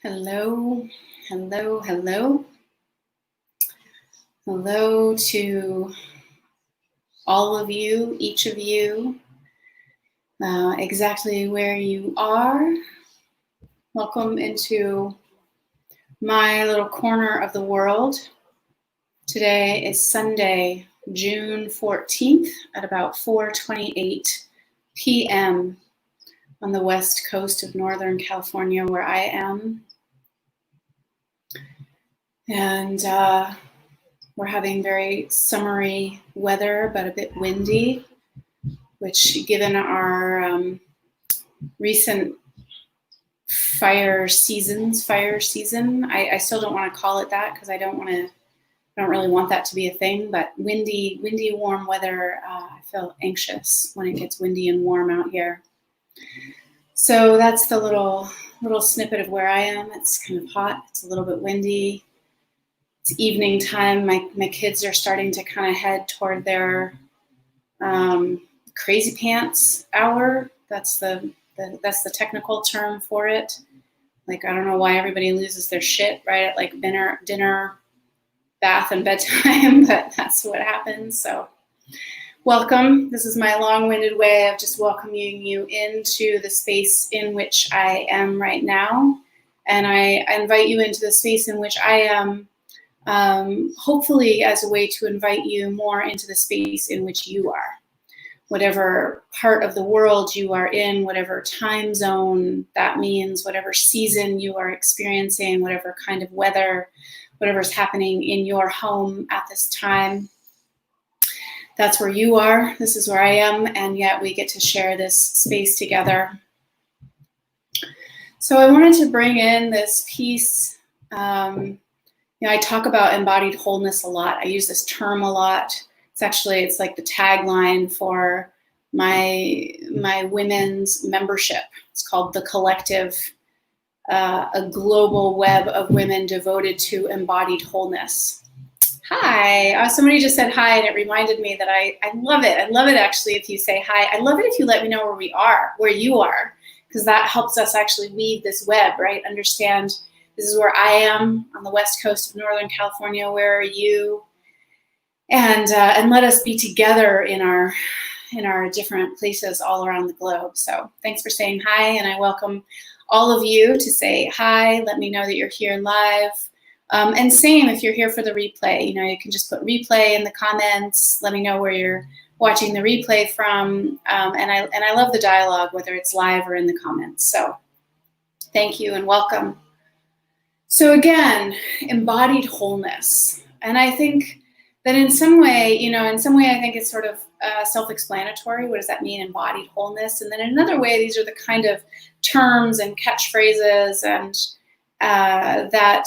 Hello, hello, hello. Hello to all of you, each of you, exactly where you are. Welcome into my little corner of the world. Today is Sunday, June 14th at about 4:28 p.m. on the west coast of Northern California where I am. And we're having very summery weather, but a bit windy, which given our recent fire season, I still don't want to call it that because I don't really want that to be a thing, but windy, warm weather, I feel anxious when it gets windy and warm out here. So that's the little snippet of where I am. It's kind of hot, it's a little bit windy. It's evening time. My kids are starting to kind of head toward their crazy pants hour. That's the technical term for it. Like, I don't know why everybody loses their shit right at like dinner, bath, and bedtime, but that's what happens. So welcome. This is my long-winded way of just welcoming you into the space in which I am right now. And I invite you into the space in which I am, hopefully as a way to invite you more into the space in which you are. Whatever part of the world you are in, whatever time zone that means, whatever season you are experiencing, whatever kind of weather, whatever's happening in your home at this time, that's where you are. This is where I am, and yet we get to share this space together. So I wanted to bring in this piece. I talk about embodied wholeness a lot. I use this term a lot. It's like the tagline for my women's membership. It's called The Collective, a global web of women devoted to embodied wholeness. Hi, somebody just said hi, and it reminded me that I love it. I love it actually if you say hi. I love it if you let me know where you are, because that helps us actually weave this web, right? Understand this is where I am on the west coast of Northern California. Where are you? And let us be together in our different places all around the globe. So thanks for saying hi, and I welcome all of you to say hi. Let me know that you're here live. And same if you're here for the replay. You can just put replay in the comments. Let me know where you're watching the replay from. And I love the dialogue, whether it's live or in the comments. So thank you and welcome. So again, embodied wholeness. And I think that in some way, I think it's sort of self-explanatory. What does that mean, embodied wholeness? And then in another way, these are the kind of terms and catchphrases and that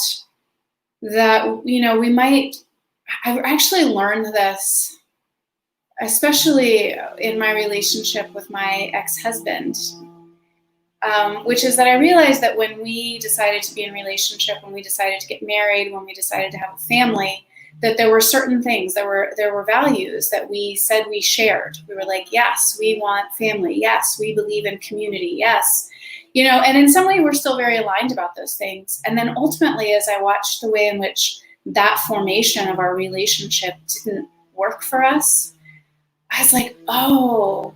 we might. I actually learned this, especially in my relationship with my ex-husband, which is that I realized that when we decided to be in a relationship, when we decided to get married, when we decided to have a family, that there were certain things, there were values that we said we shared. We were like, yes, we want family. Yes, we believe in community. Yes, and in some way we're still very aligned about those things. And then ultimately, as I watched the way in which that formation of our relationship didn't work for us, I was like, oh,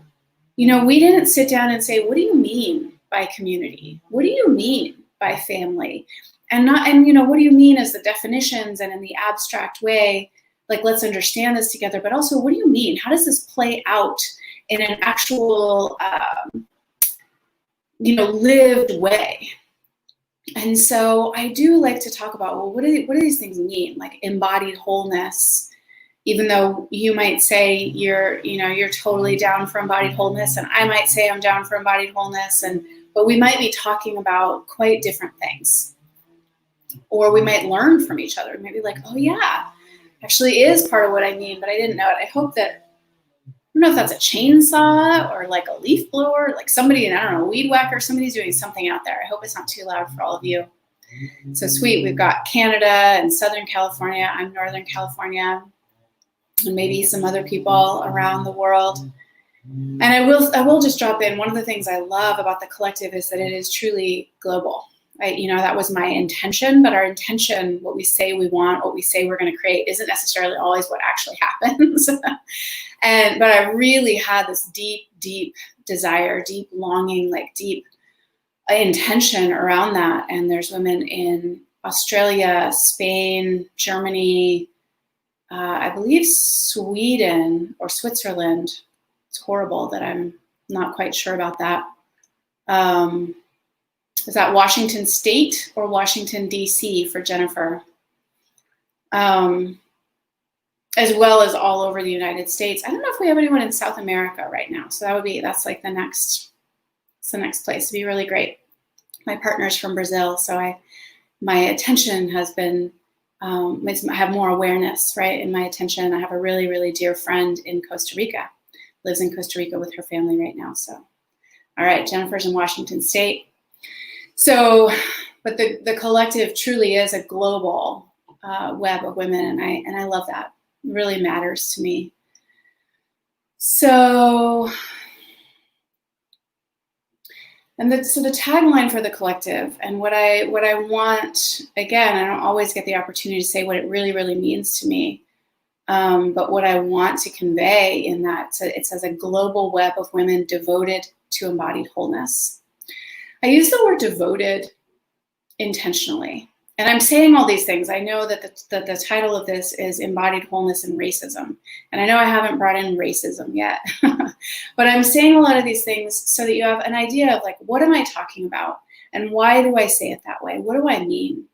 we didn't sit down and say, what do you mean by community? What do you mean by family? And what do you mean as the definitions and in the abstract way, like, let's understand this together, but also, what do you mean? How does this play out in an actual, lived way? And so I do like to talk about, well, what do these things mean? Like embodied wholeness, even though you might say you're totally down for embodied wholeness, and I might say I'm down for embodied wholeness, but we might be talking about quite different things. Or we might learn from each other. Maybe like, oh yeah, actually is part of what I mean, but I didn't know it. I hope that, I don't know if that's a chainsaw or like a leaf blower, like somebody, I don't know, weed whacker, somebody's doing something out there. I hope it's not too loud for all of you. So sweet. We've got Canada and Southern California. I'm Northern California, and maybe some other people around the world. And I will just drop in. One of the things I love about the collective is that it is truly global. That was my intention, but our intention, what we say we want, what we say we're going to create, isn't necessarily always what actually happens. But I really had this deep, deep desire, deep longing, like deep intention around that. And there's women in Australia, Spain, Germany, I believe Sweden or Switzerland. It's horrible that I'm not quite sure about that. Is that Washington State or Washington, D.C. for Jennifer? As well as all over the United States. I don't know if we have anyone in South America right now. So that's like the next place. It'd be really great. My partner's from Brazil, so my attention has been, I have more awareness, right, in my attention. I have a really, really dear friend in Costa Rica, lives in Costa Rica with her family right now. So, all right, Jennifer's in Washington State. So, but the collective truly is a global web of women, and I love that. It really matters to me. So, so the tagline for the collective, and what I want, again, I don't always get the opportunity to say what it really, really means to me, but what I want to convey in that, it says a global web of women devoted to embodied wholeness. I use the word devoted intentionally. And I'm saying all these things. I know that the title of this is Embodied Wholeness and Racism. And I know I haven't brought in racism yet. But I'm saying a lot of these things so that you have an idea of, like, what am I talking about? And why do I say it that way? What do I mean?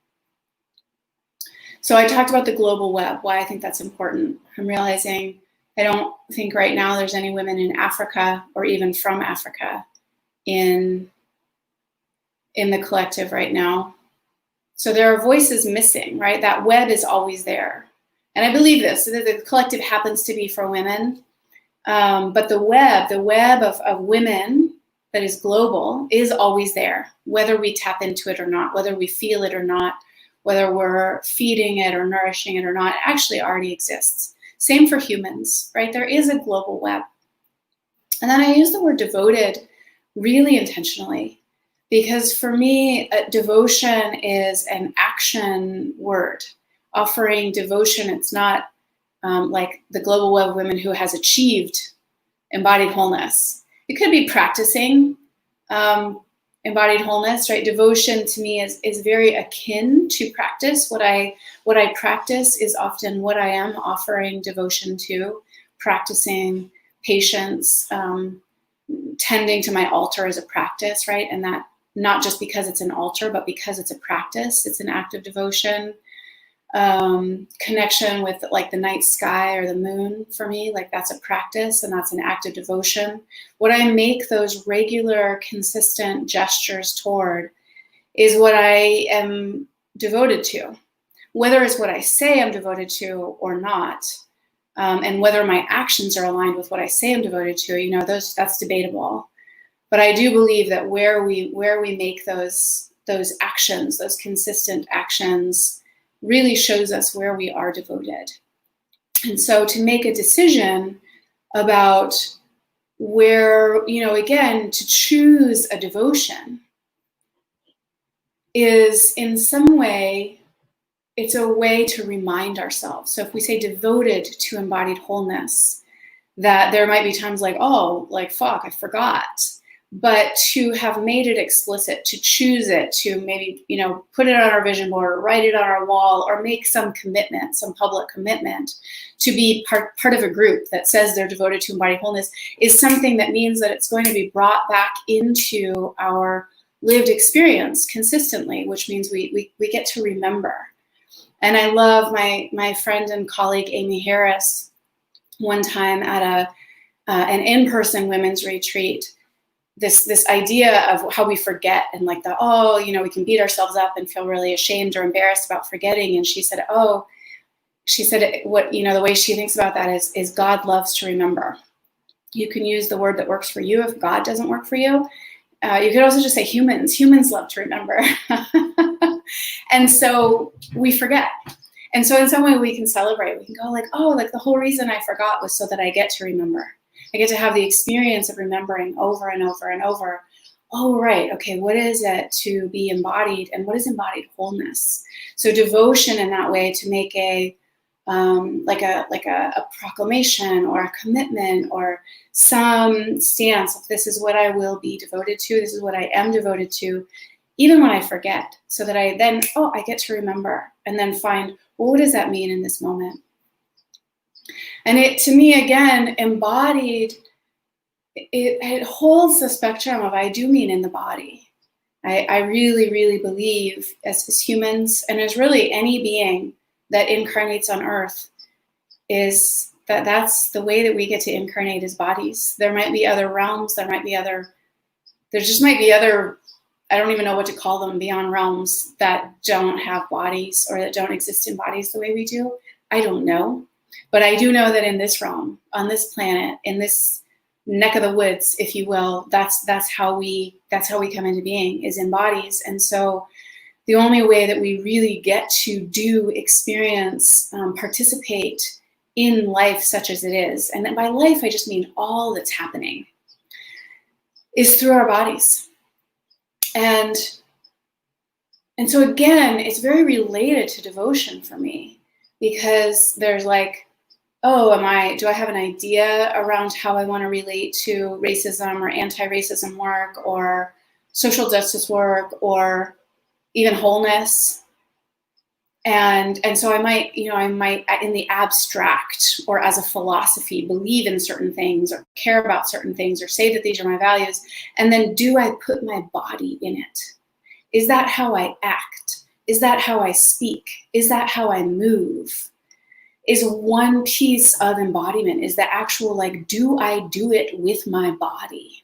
So I talked about the global web, why I think that's important. I'm realizing I don't think right now there's any women in Africa or even from Africa in the collective right now. So there are voices missing, right? That web is always there. And I believe this, that the collective happens to be for women. But the web of women that is global is always there, whether we tap into it or not, whether we feel it or not, whether we're feeding it or nourishing it or not, it actually already exists. Same for humans, right? There is a global web. And then I use the word devoted really intentionally, because for me, devotion is an action word. Offering devotion, it's not like the global web of women who has achieved embodied wholeness. It could be practicing embodied wholeness, right? Devotion to me is very akin to practice. What I practice is often what I am offering devotion to, practicing patience, tending to my altar as a practice, right? And that not just because it's an altar, but because it's a practice, it's an act of devotion. Connection with, like, the night sky or the moon, for me, like, that's a practice and that's an act of devotion. What I make those regular, consistent gestures toward is what I am devoted to, whether it's what I say I'm devoted to or not, and whether my actions are aligned with what I say I'm devoted to. That's debatable. But I do believe that where we make those actions, those consistent actions, really shows us where we are devoted. And so to make a decision about where, again, to choose a devotion is in some way, it's a way to remind ourselves. So if we say devoted to embodied wholeness, that there might be times like, oh, like, fuck, I forgot. But to have made it explicit, to choose it, to maybe, put it on our vision board, or write it on our wall, or make some commitment, some public commitment to be part of a group that says they're devoted to embodied wholeness, is something that means that it's going to be brought back into our lived experience consistently, which means we get to remember. And I love my friend and colleague, Amy Harris, one time at an in-person women's retreat, this idea of how we forget, and like we can beat ourselves up and feel really ashamed or embarrassed about forgetting. And she said, the way she thinks about that is God loves to remember. You can use the word that works for you if God doesn't work for you. You could also just say humans love to remember. And so we forget. And so in some way we can celebrate. We can go like, the whole reason I forgot was so that I get to remember. I get to have the experience of remembering over and over and over oh, right, okay, what is it to be embodied, and what is embodied wholeness? So devotion in that way, to make a a proclamation or a commitment or some stance of, this is what I will be devoted to, this is what I am devoted to, even when I forget, so that I then, I get to remember and then find, well, what does that mean in this moment? And it, to me, again, embodied, it holds the spectrum of, I do mean in the body. I really, really believe as humans, and as really any being that incarnates on earth, is that's the way that we get to incarnate as bodies. There might be other realms, there just might be other, I don't even know what to call them, beyond realms that don't have bodies or that don't exist in bodies the way we do. I don't know. But I do know that in this realm, on this planet, in this neck of the woods, if you will, that's how we come into being, is in bodies. And so the only way that we really get to do, experience, participate in life such as it is, and by life I just mean all that's happening, is through our bodies. And so again, it's very related to devotion for me, because there's like, do I have an idea around how I want to relate to racism or anti-racism work or social justice work or even wholeness? And so I might in the abstract or as a philosophy believe in certain things or care about certain things or say that these are my values. And then do I put my body in it? Is that how I act? Is that how I speak? Is that how I move? Is one piece of embodiment, is the actual, like, do I do it with my body?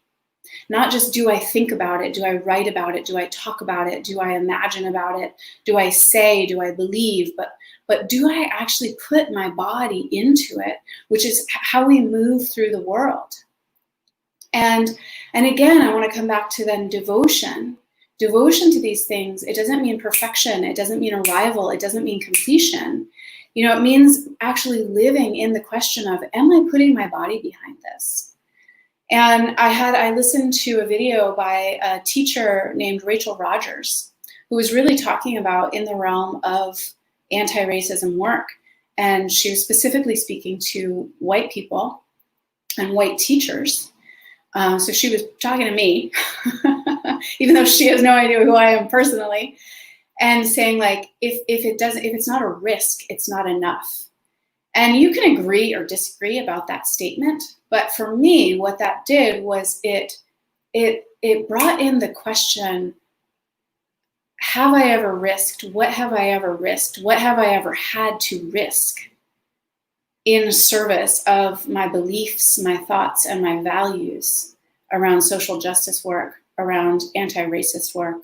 Not just do I think about it, do I write about it, do I talk about it, do I imagine about it, do I say, do I believe, but do I actually put my body into it, which is how we move through the world. And again, I want to come back to then devotion. Devotion to these things, it doesn't mean perfection, it doesn't mean arrival, it doesn't mean completion. It means actually living in the question of, am I putting my body behind this? And I listened to a video by a teacher named Rachel Rogers, who was really talking about in the realm of anti-racism work. And she was specifically speaking to white people and white teachers. So she was talking to me, even though she has no idea who I am personally. And saying, like, if it's not a risk, it's not enough. And you can agree or disagree about that statement, but for me, what that did was it brought in the question: have I ever risked? What have I ever risked? What have I ever had to risk in service of my beliefs, my thoughts, and my values around social justice work, around anti-racist work?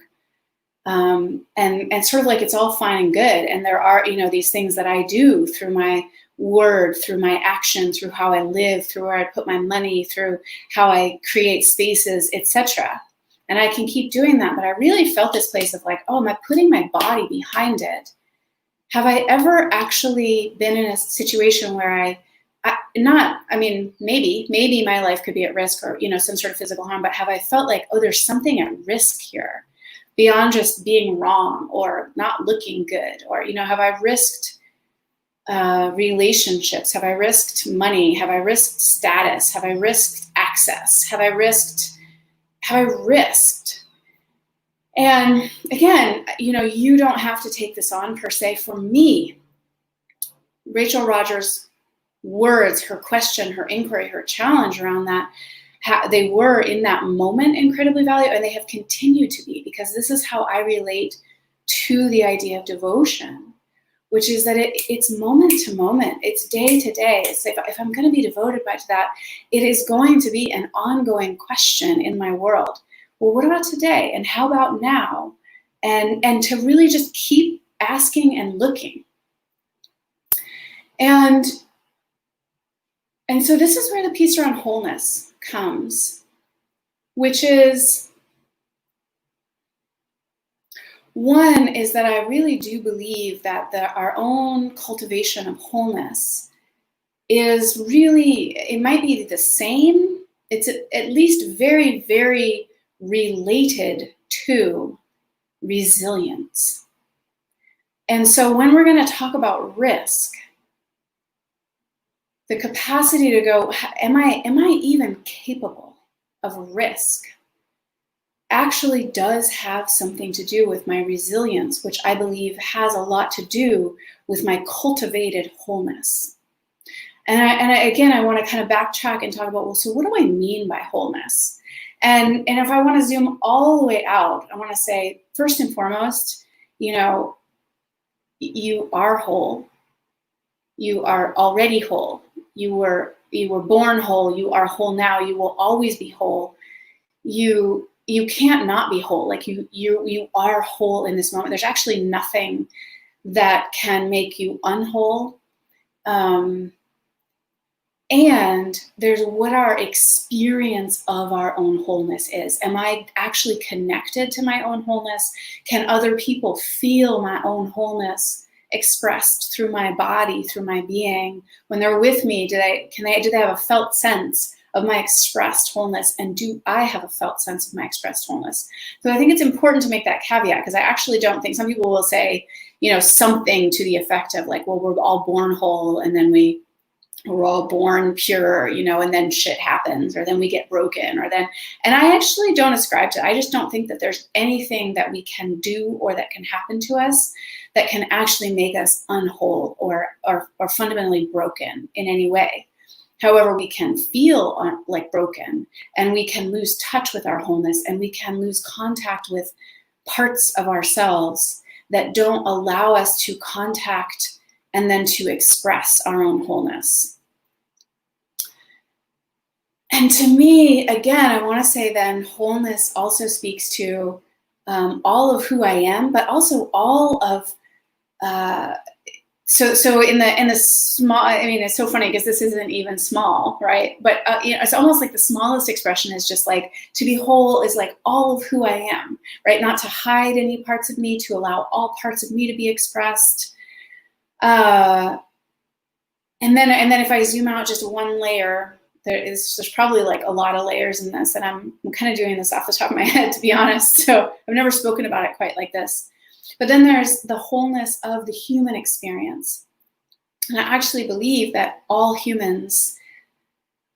And sort of like, it's all fine and good. And there are, these things that I do through my word, through my action, through how I live, through where I put my money, through how I create spaces, etc. And I can keep doing that. But I really felt this place of like, am I putting my body behind it? Have I ever actually been in a situation where maybe my life could be at risk or, some sort of physical harm, but have I felt like, there's something at risk here beyond just being wrong or not looking good? Or, have I risked relationships? Have I risked money? Have I risked status? Have I risked access? Have I risked? And again, you don't have to take this on per se. For me, Rachel Rogers' words, her question, her inquiry, her challenge around that, they were in that moment incredibly valuable, and they have continued to be, because this is how I relate to the idea of devotion, which is that it's moment to moment, it's day to day. It's if I'm going to be devoted to that, it is going to be an ongoing question in my world. Well, what about today? And how about now? And to really just keep asking and looking. And so this is where the piece around wholeness comes, which is, one is that I really do believe that our own cultivation of wholeness is really, it might be the same. It's at least very, very related to resilience. And so when we're going to talk about risk, the capacity to go, am I even capable of risk, actually does have something to do with my resilience, which I believe has a lot to do with my cultivated wholeness. And I want to kind of backtrack and talk about, well, so what do I mean by wholeness? And if I want to zoom all the way out, I want to say, first and foremost, you are whole. You are already whole. You were born whole. You are whole now. You will always be whole. You can't not be whole. Like you are whole in this moment. There's actually nothing that can make you unwhole. And there's what our experience of our own wholeness is. Am I actually connected to my own wholeness? Can other people feel my own wholeness expressed through my body, through my being? When they're with me, do they have a felt sense of my expressed wholeness? And do I have a felt sense of my expressed wholeness? So I think it's important to make that caveat, because I actually don't think, some people will say, something to the effect of like, well, we're all born whole, and then we're all born pure, and then shit happens, or then we get broken, and I actually don't ascribe to it. I just don't think that there's anything that we can do or that can happen to us that can actually make us unwhole or fundamentally broken in any way. However, we can feel like broken, and we can lose touch with our wholeness, and we can lose contact with parts of ourselves that don't allow us to contact and then to express our own wholeness. And to me, again, I want to say then wholeness also speaks to all of who I am, but also all of, so in the small, I mean, it's so funny because this isn't even small, right? But it's almost like the smallest expression is just like, to be whole is like all of who I am, right? Not to hide any parts of me, to allow all parts of me to be expressed. And then if I zoom out just one layer, there's probably like a lot of layers in this, and I'm kind of doing this off the top of my head, to be honest. So I've never spoken about it quite like this. But then there's the wholeness of the human experience. And I actually believe that all humans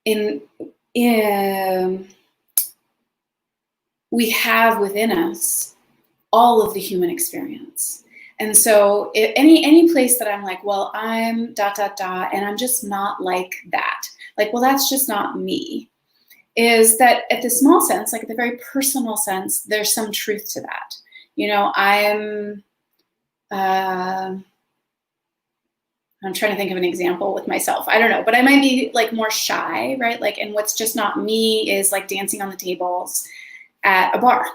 we have within us all of the human experience. And so any place that I'm like, well, I'm ... and I'm just not like that. Like, well, that's just not me. Is that at the small sense, like at the very personal sense, there's some truth to that. I'm trying to think of an example with myself. I don't know, but I might be like more shy, right? Like, and what's just not me is like dancing on the tables at a bar.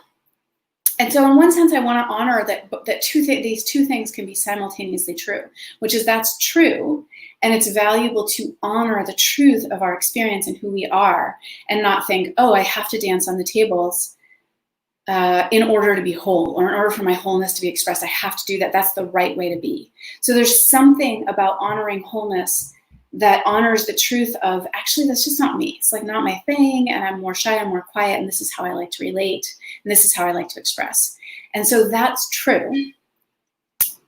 And so in one sense, I want to honor that these two things can be simultaneously true, which is that's true. And it's valuable to honor the truth of our experience and who we are, and not think, oh, I have to dance on the tables in order to be whole, or in order for my wholeness to be expressed. I have to do that. That's the right way to be. So there's something about honoring wholeness that honors the truth of, actually, that's just not me. It's like not my thing, and I'm more shy, I'm more quiet, and this is how I like to relate, and this is how I like to express. And so that's true.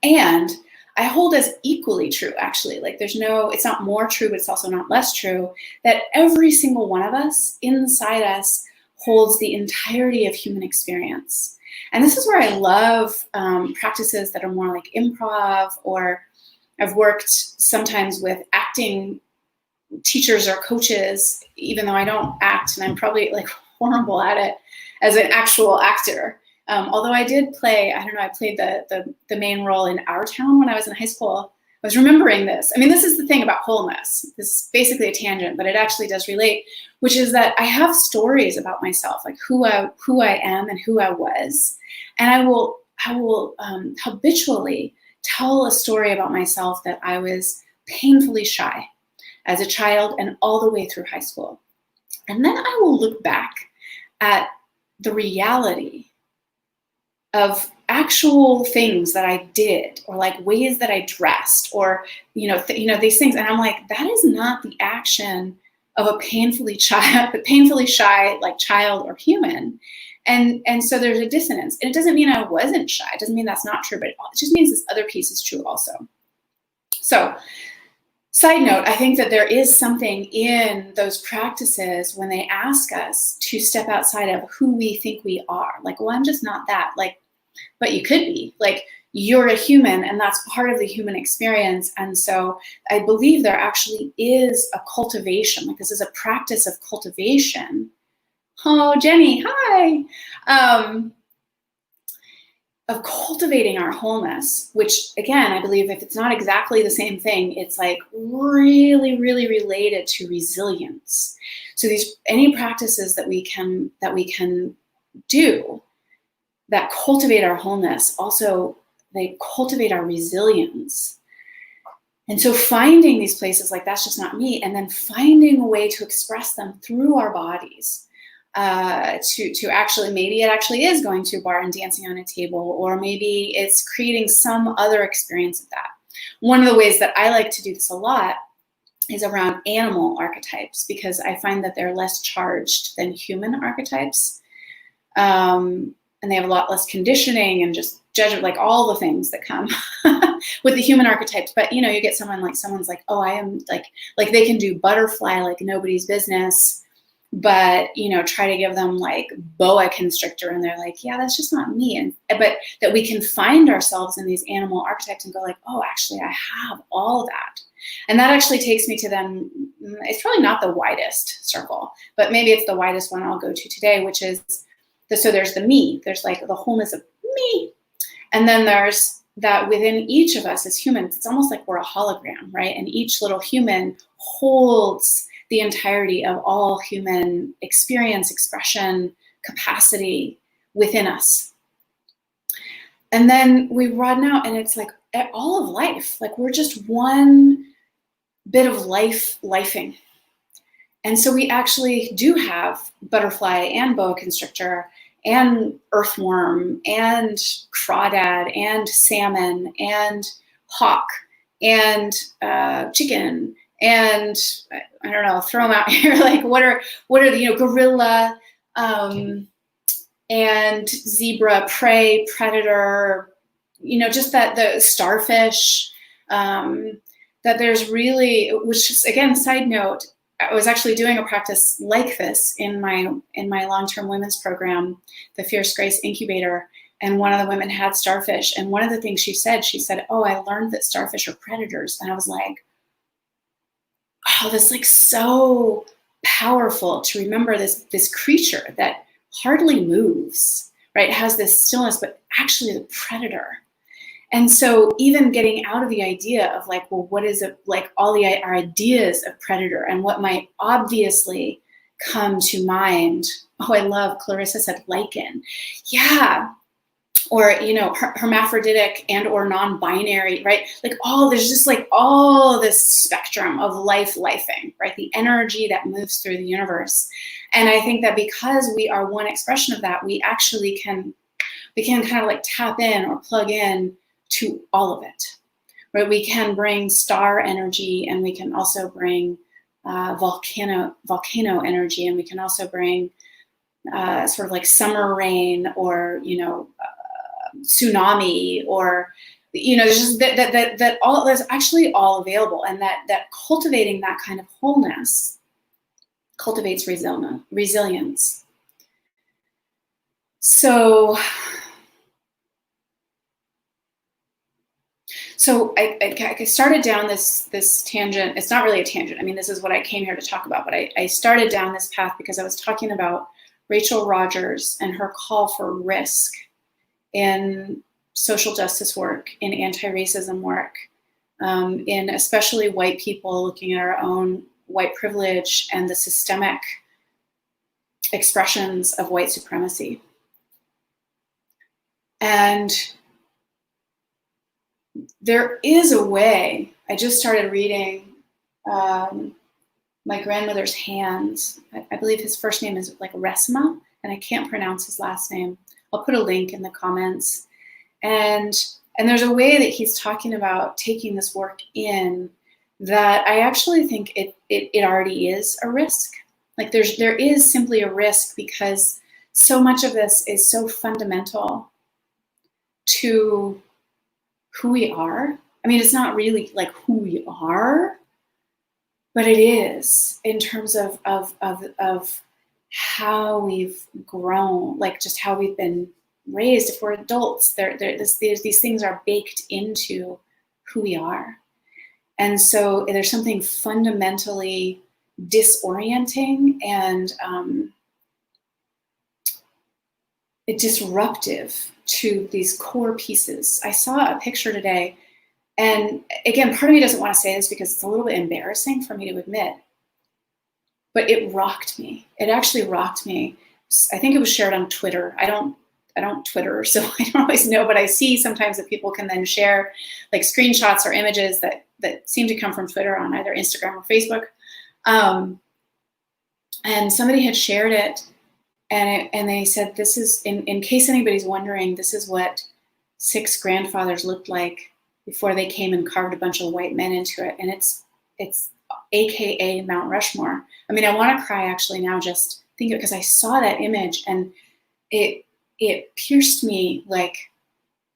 And I hold as equally true, actually. Like it's not more true, but it's also not less true, that every single one of us, inside us, holds the entirety of human experience. And this is where I love practices that are more like improv, or I've worked sometimes with acting teachers or coaches, even though I don't act, and I'm probably like horrible at it as an actual actor. Although I did play, I played the main role in Our Town when I was in high school. I was remembering this. I mean, this is the thing about wholeness. This is basically a tangent, but it actually does relate, which is that I have stories about myself, like who I am and who I was. And I will habitually tell a story about myself that I was painfully shy as a child and all the way through high school. And then I will look back at the reality of actual things that I did, or like ways that I dressed, or these things, and I'm like, that is not the action of a painfully shy like child or human. And so there's a dissonance. And it doesn't mean I wasn't shy. It doesn't mean that's not true, but it just means this other piece is true also. So, side note, I think that there is something in those practices when they ask us to step outside of who we think we are. Like, well, I'm just not that. Like, but you could be. Like, you're a human, and that's part of the human experience. And so I believe there actually is a cultivation. Like, this is a practice of cultivation. Oh, Jenny, hi. Of cultivating our wholeness, which again, I believe if it's not exactly the same thing, it's like really, really related to resilience. So any practices that we can do that cultivate our wholeness, also they cultivate our resilience. And so finding these places like that's just not me, and then finding a way to express them through our bodies. To actually, maybe it actually is going to a bar and dancing on a table, or maybe it's creating some other experience of that. One of the ways that I like to do this a lot is around animal archetypes, because I find that they're less charged than human archetypes. And they have a lot less conditioning and just judgment, like all the things that come with the human archetypes. But you know, you get someone's like, oh, I am like they can do butterfly like nobody's business. But, you know, try to give them like boa constrictor, and they're like, yeah, that's just not me. But that we can find ourselves in these animal archetypes and go like, oh, actually, I have all that. And that actually takes me to then, it's probably not the widest circle, but maybe it's the widest one I'll go to today, which is, so there's the me, there's like the wholeness of me. And then there's that within each of us as humans, it's almost like we're a hologram, right? And each little human holds the entirety of all human experience, expression, capacity within us. And then we broaden out, and it's like all of life. Like we're just one bit of lifing. And so we actually do have butterfly and boa constrictor and earthworm and crawdad and salmon and hawk and chicken. And I don't know, throw them out here. Like, what are the, you know, gorilla, and zebra, prey, predator, you know, just that the starfish, that there's really, which is, again, side note, I was actually doing a practice like this in my long-term women's program, the Fierce Grace Incubator. And one of the women had starfish. And one of the things she said, oh, I learned that starfish are predators. And I was like, oh, that's like so powerful to remember this creature that hardly moves, right? It has this stillness, but actually the predator. And so even getting out of the idea of like, well, what is it, like all our ideas of predator and what might obviously come to mind. Oh, I love, Clarissa said lichen. Yeah. Or, you know, hermaphroditic and or non-binary, right? Like there's just like all this spectrum of lifing, right? The energy that moves through the universe. And I think that because we are one expression of that, we actually can kind of like tap in or plug in to all of it, right? We can bring star energy, and we can also bring volcano energy, and we can also bring sort of like summer rain, or, you know, tsunami, or, you know, there's just that all, that's actually all available. And that cultivating that kind of wholeness cultivates resilience. So I started down this tangent. It's not really a tangent. I mean, this is what I came here to talk about, but I started down this path because I was talking about Rachel Rogers and her call for risk in social justice work, in anti-racism work, in especially white people looking at our own white privilege and the systemic expressions of white supremacy. And there is a way. I just started reading My Grandmother's Hands. I believe his first name is like Resma, and I can't pronounce his last name. I'll put a link in the comments. And there's a way that he's talking about taking this work in that I actually think it already is a risk. Like there is simply a risk because so much of this is so fundamental to who we are. I mean, it's not really like who we are, but it is in terms of how we've grown, like just how we've been raised. If we're adults, these things are baked into who we are. And so there's something fundamentally disorienting and disruptive to these core pieces. I saw a picture today, and again, part of me doesn't want to say this because it's a little bit embarrassing for me to admit, but it rocked me. It actually rocked me. I think it was shared on Twitter. I don't Twitter, so I don't always know, but I see sometimes that people can then share like screenshots or images that seem to come from Twitter on either Instagram or Facebook. And somebody had shared it, and they said, this is, in case anybody's wondering, this is what 6 grandfathers looked like before they came and carved a bunch of white men into it. And it's AKA Mount Rushmore. I mean, I want to cry actually now just thinking, because I saw that image and it pierced me like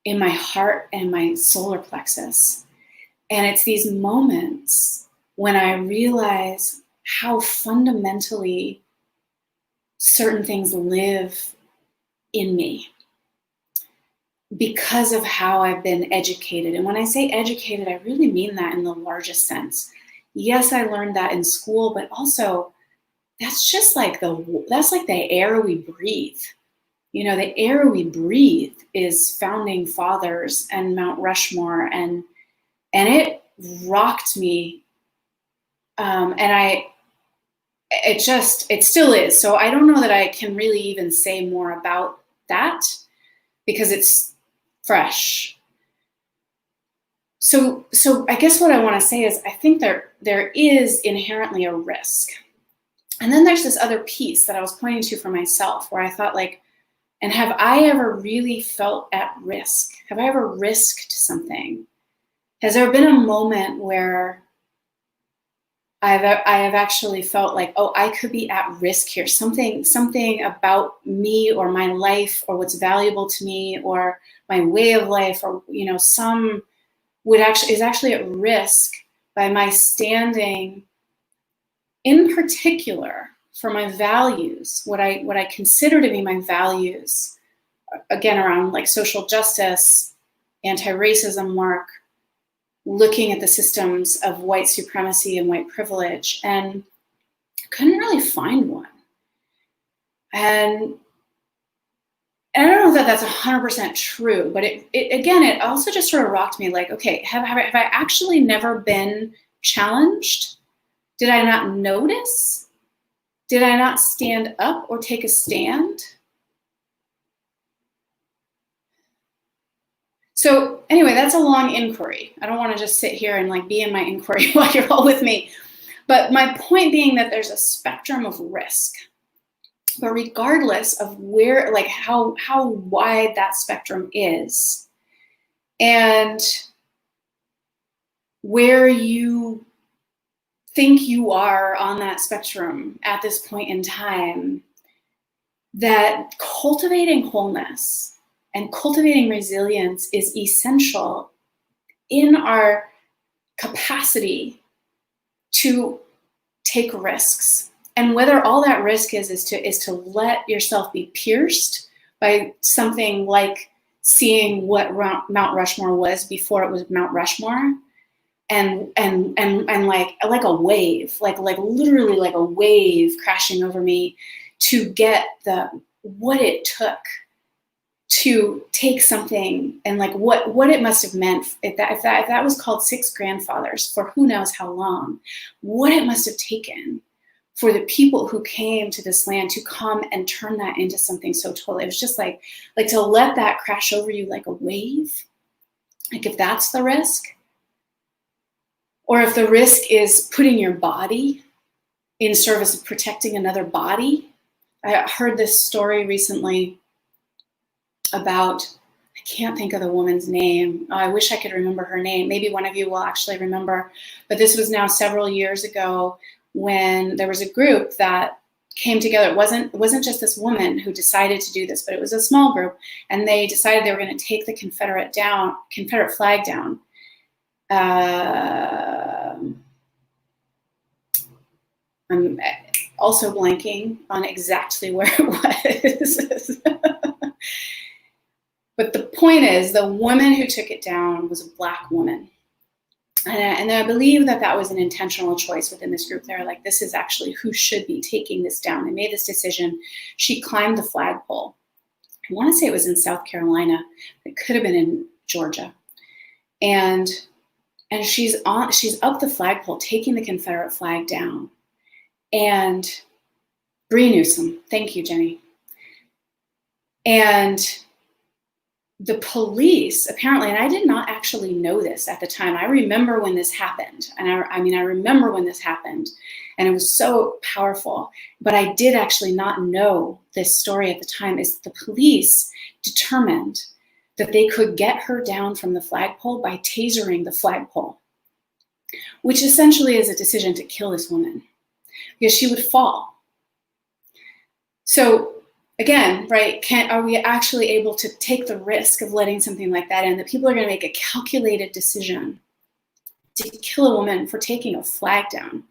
in my heart and my solar plexus. And it's these moments when I realize how fundamentally certain things live in me because of how I've been educated. And when I say educated, I really mean that in the largest sense. Yes, I learned that in school, but also that's just like the air we breathe. You know, the air we breathe is founding fathers and Mount Rushmore, and it rocked me. It still is. So I don't know that I can really even say more about that because it's fresh. So I guess what I want to say is I think there is inherently a risk. And then there's this other piece that I was pointing to for myself where I thought like, and have I ever really felt at risk? Have I ever risked something? Has there been a moment where I have actually felt like, oh, I could be at risk here. Something about me or my life or what's valuable to me or my way of life or, you know, is actually at risk by my standing in particular for my values, what I consider to be my values, again, around like social justice, anti-racism work, looking at the systems of white supremacy and white privilege, and couldn't really find one. And I don't know that that's 100% true, but it also just sort of rocked me like, okay, have I actually never been challenged? Did I not notice? Did I not stand up or take a stand? So anyway, that's a long inquiry. I don't want to just sit here and like be in my inquiry while you're all with me. But my point being that there's a spectrum of risk. But regardless of where, like how wide that spectrum is, and where you think you are on that spectrum at this point in time, that cultivating wholeness and cultivating resilience is essential in our capacity to take risks. And whether all that risk is to let yourself be pierced by something like seeing what Mount Rushmore was before it was Mount Rushmore, and like a wave, like literally like a wave crashing over me to get what it took to take something, and like what it must have meant if that was called 6 grandfathers for who knows how long, what it must have taken for the people who came to this land to come and turn that into something so totally. It was just like to let that crash over you like a wave. Like if that's the risk, or if the risk is putting your body in service of protecting another body. I heard this story recently about, I can't think of the woman's name. I wish I could remember her name. Maybe one of you will actually remember. But this was now several years ago when there was a group that came together. It wasn't just this woman who decided to do this, but it was a small group, and they decided they were going to take the Confederate flag down. I'm also blanking on exactly where it was. But the point is, the woman who took it down was a Black woman. And I believe that was an intentional choice within this group. They're like, this is actually who should be taking this down. They made this decision. She climbed the flagpole. I want to say it was in South Carolina. It could have been in Georgia. And she's up the flagpole, taking the Confederate flag down. And Bree Newsom, thank you, Jenny. And the police, apparently, and I did not actually know this at the time. I remember when this happened. And I remember when this happened. And it was so powerful. But I did actually not know this story at the time. Is the police determined that they could get her down from the flagpole by tasering the flagpole, which essentially is a decision to kill this woman because she would fall. So again, right, are we actually able to take the risk of letting something like that in, that people are going to make a calculated decision to kill a woman for taking a flag down,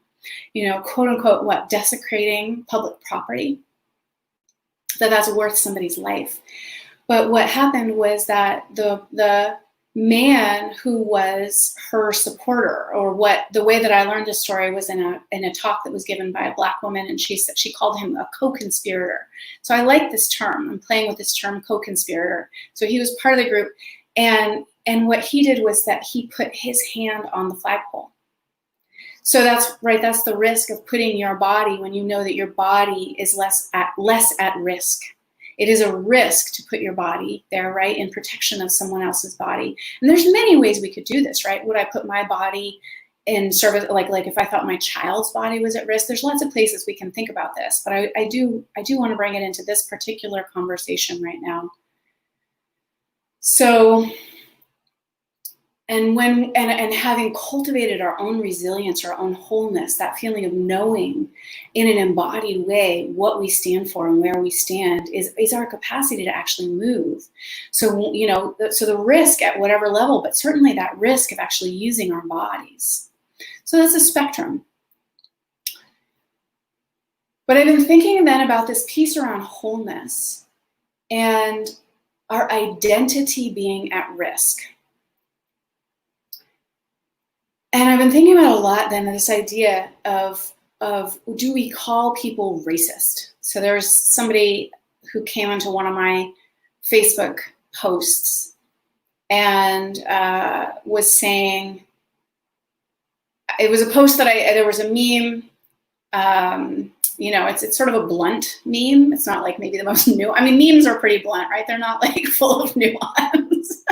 quote unquote, what, desecrating public property, that's worth somebody's life. But what happened was that the man who was her supporter, or the way that I learned this story was in a talk that was given by a Black woman, and she called him a co-conspirator. So I like this term. I'm playing with this term, co-conspirator. So he was part of the group, and what he did was that he put his hand on the flagpole. So that's right. That's the risk of putting your body when you know that your body is less at risk. It is a risk to put your body there, right, in protection of someone else's body. And there's many ways we could do this, right? Would I put my body in service, like if I thought my child's body was at risk? There's lots of places we can think about this, but I do want to bring it into this particular conversation right now. So, and having cultivated our own resilience, our own wholeness, that feeling of knowing in an embodied way what we stand for and where we stand is our capacity to actually move. So, so the risk at whatever level, but certainly that risk of actually using our bodies. So that's a spectrum. But I've been thinking then about this piece around wholeness and our identity being at risk. And I've been thinking about a lot then this idea of do we call people racist? So there's somebody who came onto one of my Facebook posts and was saying, it was a post that there was a meme, it's sort of a blunt meme. It's not like maybe the most new. I mean, memes are pretty blunt, right? They're not like full of nuance.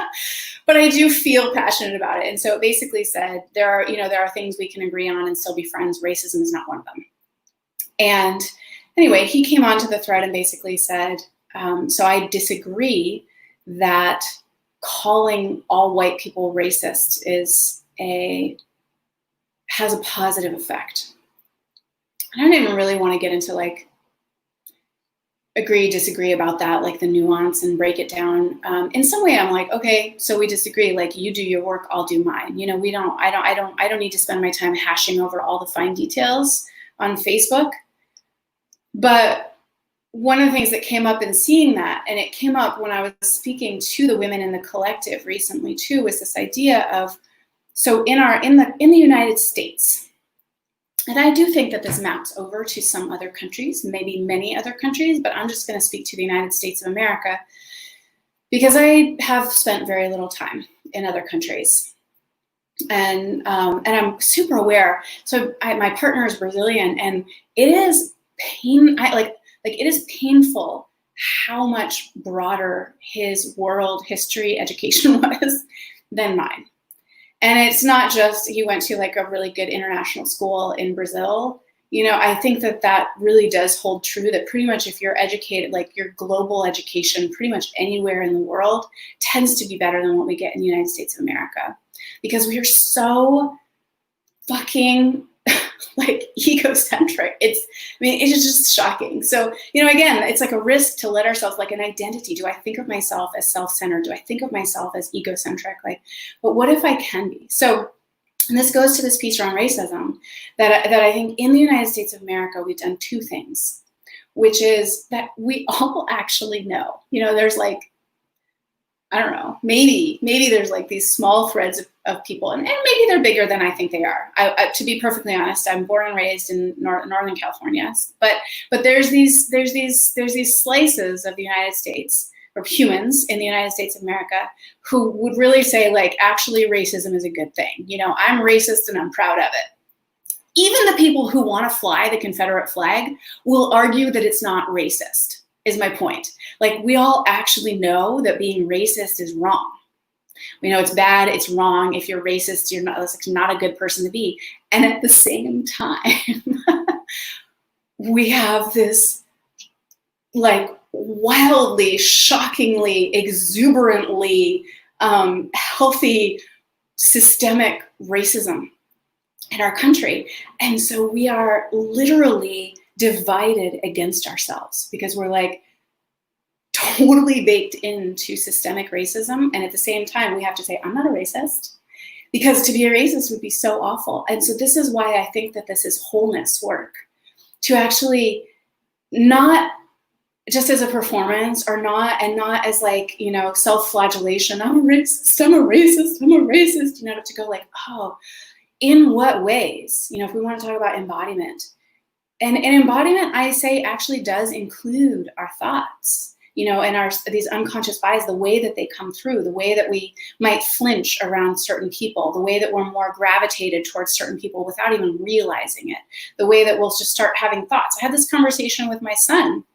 But I do feel passionate about it. And so it basically said there are things we can agree on and still be friends. Racism is not one of them. And anyway, he came onto the thread and basically said, so I disagree that calling all white people racist has a positive effect. I don't even really want to get into like agree, disagree about that, like the nuance and break it down. In some way I'm like, okay, so we disagree, like you do your work, I'll do mine. I don't need to spend my time hashing over all the fine details on Facebook. But one of the things that came up in seeing that, and it came up when I was speaking to the women in the collective recently too, was this idea of, so in the United States, and I do think that this maps over to some other countries, maybe many other countries, but I'm just going to speak to the United States of America because I have spent very little time in other countries. And I'm super aware. So my partner is Brazilian, and it is it is painful how much broader his world history education was than mine. And it's not just he went to like a really good international school in Brazil. I think that really does hold true, that pretty much if you're educated, like your global education, pretty much anywhere in the world tends to be better than what we get in the United States of America, because we are so fucking like egocentric. It's just shocking. So, again, it's like a risk to let ourselves, like an identity. Do I think of myself as self-centered? Do I think of myself as egocentric? But what if I can be? So, and this goes to this piece around racism, that I think in the United States of America, we've done two things, which is that we all actually know, there's like, I don't know, maybe there's like these small threads of people, and maybe they're bigger than I think they are. To be perfectly honest, I'm born and raised in Northern California, but there's these slices of the United States, or humans in the United States of America, who would really say, like, actually racism is a good thing. I'm racist and I'm proud of it. Even the people who want to fly the Confederate flag will argue that it's not racist, is my point. Like, we all actually know that being racist is wrong. We know it's bad, it's wrong. If you're racist, that's not a good person to be. And at the same time, we have this, like, wildly, shockingly, exuberantly healthy systemic racism in our country. And so we are literally divided against ourselves because we're like totally baked into systemic racism. And at the same time, we have to say, I'm not a racist, because to be a racist would be so awful. And so this is why I think that this is wholeness work, to actually not just as a performance, or not as like, self-flagellation. I'm a racist, I'm a racist, I'm a racist, to go like, oh, in what ways? If we want to talk about embodiment, and embodiment, I say, actually does include our thoughts, and these unconscious biases, the way that they come through, the way that we might flinch around certain people, the way that we're more gravitated towards certain people without even realizing it, the way that we'll just start having thoughts. I had this conversation with my son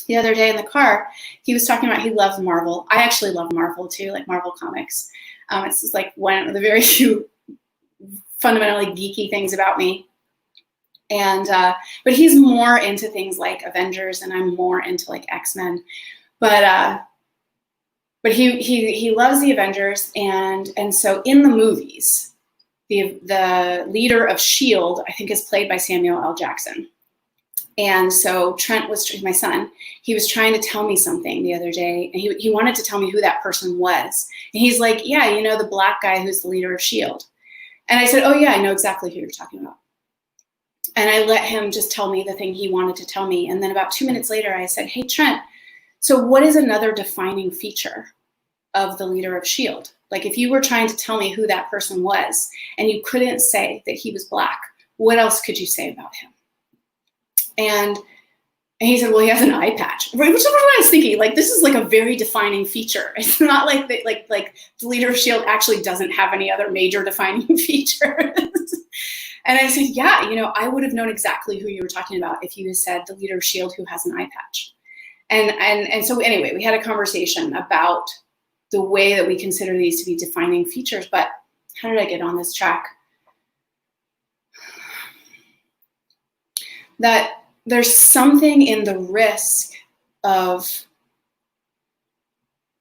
the other day in the car. He was talking about, he loves Marvel. I actually love Marvel too, like Marvel comics. It's just like one of the very few fundamentally geeky things about me. And but he's more into things like Avengers, and I'm more into like X-Men. But he loves the Avengers, and so in the movies, the leader of S.H.I.E.L.D., I think, is played by Samuel L. Jackson. And so Trent was, my son, he was trying to tell me something the other day, and he wanted to tell me who that person was. And he's like, yeah, the black guy who's the leader of S.H.I.E.L.D. And I said, oh yeah, I know exactly who you're talking about. And I let him just tell me the thing he wanted to tell me. And then about 2 minutes later, I said, hey, Trent, so what is another defining feature of the leader of S.H.I.E.L.D.? Like, if you were trying to tell me who that person was and you couldn't say that he was black, what else could you say about him? And he said, well, he has an eye patch, which is what I was thinking. Like, this is like a very defining feature. It's not like the leader of S.H.I.E.L.D. actually doesn't have any other major defining features. And I said, yeah, I would have known exactly who you were talking about if you had said the leader of S.H.I.E.L.D. who has an eye patch. And so anyway, we had a conversation about the way that we consider these to be defining features. But how did I get on this track? That there's something in the risk of,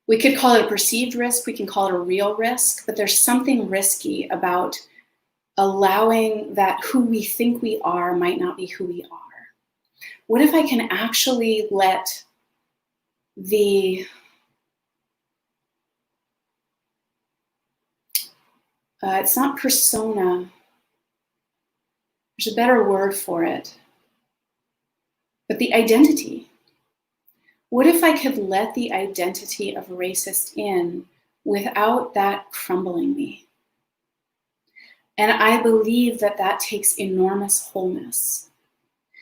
we could call it a perceived risk, we can call it a real risk, but there's something risky about allowing that who we think we are might not be who we are. What if I can actually let it's not persona, there's a better word for it, but the identity. What if I could let the identity of racist in without that crumbling me? And I believe that that takes enormous wholeness.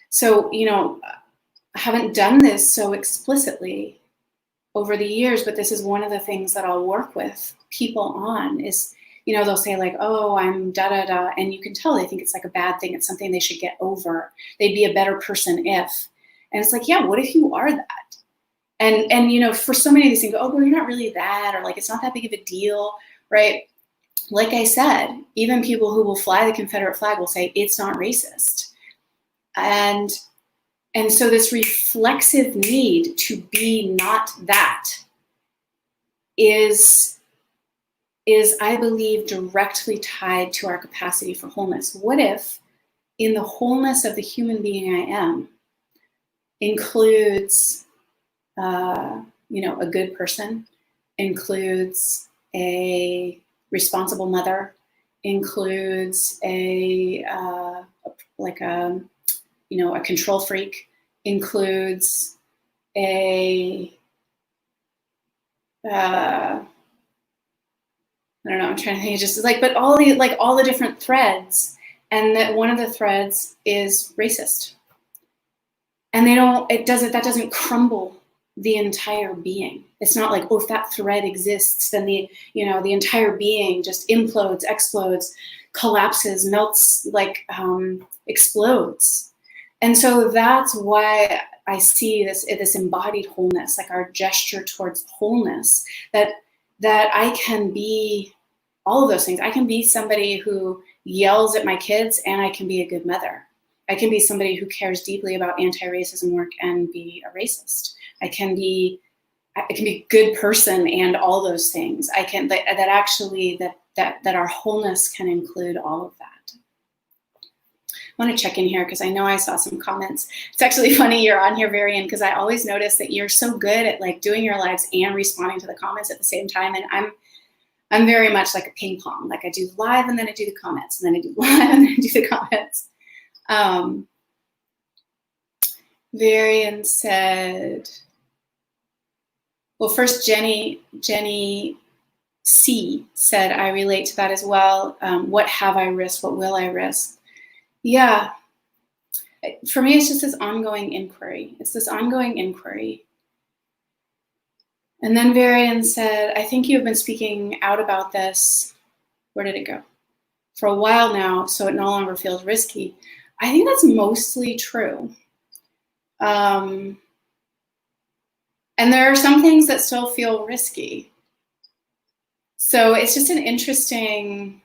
So, I haven't done this so explicitly over the years, but this is one of the things that I'll work with people on is, they'll say like, oh, I'm da-da-da, and you can tell they think it's like a bad thing. It's something they should get over. They'd be a better person if. And it's like, yeah, what if you are that? And for so many of these things, oh, well, you're not really that, or like, it's not that big of a deal, right? Like I said, even people who will fly the Confederate flag will say it's not racist. And so this reflexive need to be not that is, I believe, directly tied to our capacity for wholeness. What if in the wholeness of the human being I am includes, a good person, includes a responsible mother, includes a control freak, includes a I don't know, I'm trying to think, just like, but all the different threads, and that one of the threads is racist. And that doesn't crumble the entire being. It's not like, oh, if that thread exists, then the entire being just implodes, explodes, collapses, melts, explodes. And so that's why I see this embodied wholeness, like our gesture towards wholeness, that I can be all of those things. I can be somebody who yells at my kids, and I can be a good mother. I can be somebody who cares deeply about anti-racism work and be a racist. I can be a good person and all those things. I can that our wholeness can include all of that. I want to check in here because I know I saw some comments. It's actually funny you're on here, Varian, because I always notice that you're so good at like doing your lives and responding to the comments at the same time. And I'm very much like a ping pong. Like I do live and then I do the comments, and then I do live and then I do the comments. Varian said, well, first Jenny C said, I relate to that as well. What have I risked? What will I risk? Yeah, for me, it's just this ongoing inquiry. It's this ongoing inquiry. And then Varian said, I think you've been speaking out about this. Where did it go? For a while now, so it no longer feels risky. I think that's mostly true. And there are some things that still feel risky. So it's just an interesting,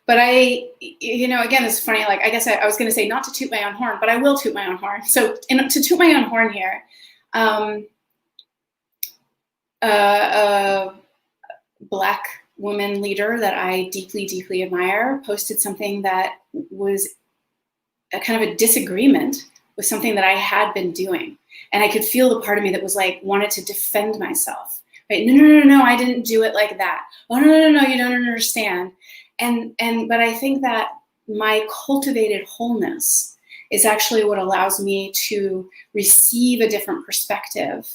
but again, it's funny, like, I guess I was gonna say not to toot my own horn, but I will toot my own horn. So to toot my own horn here, a Black woman leader that I deeply, deeply admire posted something that was a kind of a disagreement with something that I had been doing. And I could feel the part of me that was like, wanted to defend myself, right? No, I didn't do it like that. Oh, no, you don't understand. But I think that my cultivated wholeness is actually what allows me to receive a different perspective,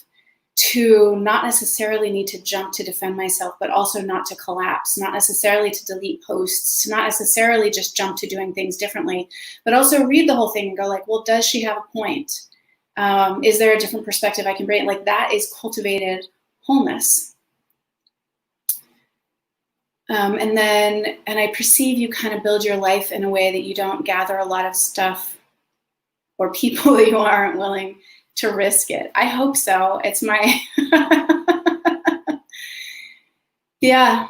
to not necessarily need to jump to defend myself, but also not to collapse, not necessarily to delete posts, not necessarily just jump to doing things differently, but also read the whole thing and go like, well, does she have a point? Is there a different perspective I can bring? Like, that is cultivated wholeness. And I perceive you kind of build your life in a way that you don't gather a lot of stuff or people that you aren't willing to risk it. I hope so. It's my, yeah.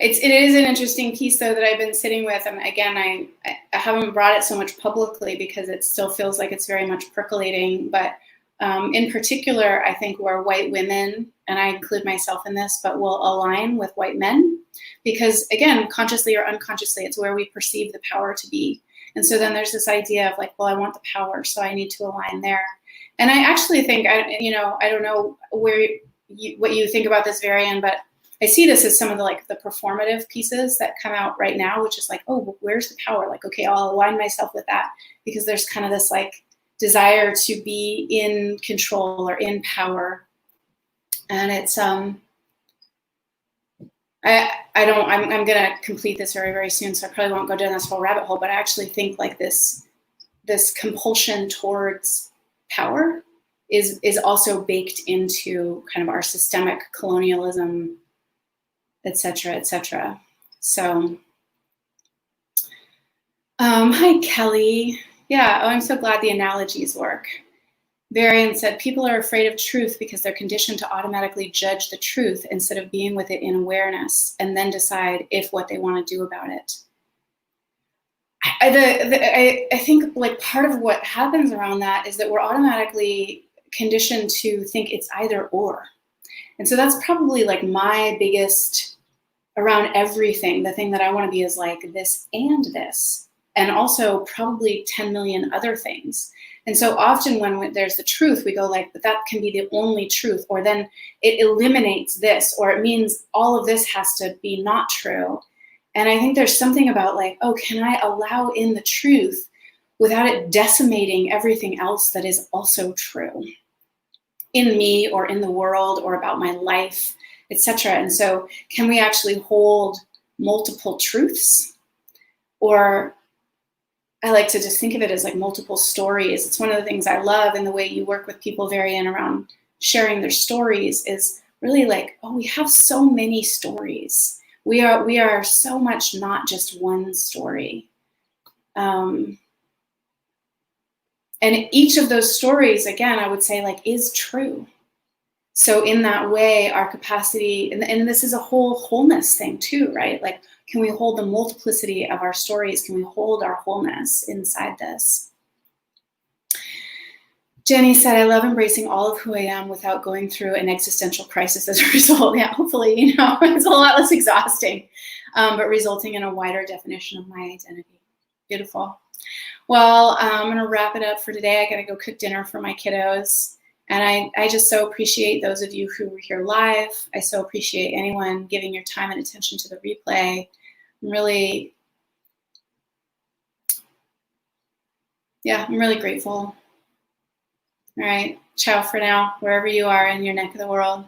It is an interesting piece though that I've been sitting with, and again, I haven't brought it so much publicly because it still feels like it's very much percolating, but in particular, I think where white women, and I include myself in this, but will align with white men, because again, consciously or unconsciously, it's where we perceive the power to be. And so then there's this idea of like, well, I want the power, so I need to align there. And I actually think, I don't know what you think about this, Varian, but I see this as some of the performative pieces that come out right now, which is like, oh, well, where's the power? Like, okay, I'll align myself with that, because there's kind of this like desire to be in control or in power. And it's, I'm going to complete this very, very soon, so I probably won't go down this whole rabbit hole, but I actually think like this compulsion towards power is also baked into kind of our systemic colonialism, et cetera. So, hi, Kelly. Yeah, I'm so glad the analogies work. Varian said, people are afraid of truth because they're conditioned to automatically judge the truth instead of being with it in awareness and then decide if what they want to do about it. I think like part of what happens around that is that we're automatically conditioned to think it's either or. And so that's probably like my biggest around everything. The thing that I want to be is like this and this, and also probably 10 million other things. And so often when there's the truth, we go like, but that can be the only truth, or then it eliminates this, or it means all of this has to be not true. And I think there's something about like, oh, can I allow in the truth without it decimating everything else that is also true in me or in the world or about my life, etc. And so can we actually hold multiple truths? Or I like to just think of it as like multiple stories. It's one of the things I love in the way you work with people, Varian, around sharing their stories, is really like, oh, we have so many stories. We are so much not just one story. And each of those stories, again, I would say like is true. So in that way, our capacity, and this is a wholeness thing too, right? Like, can we hold the multiplicity of our stories? Can we hold our wholeness inside this? Jenny said, I love embracing all of who I am without going through an existential crisis as a result. Yeah, hopefully, you know, it's a lot less exhausting, but resulting in a wider definition of my identity. Beautiful. Well, I'm going to wrap it up for today. I got to go cook dinner for my kiddos. And I just so appreciate those of you who were here live. I so appreciate anyone giving your time and attention to the replay. I'm really grateful. All right. Ciao for now, wherever you are in your neck of the world.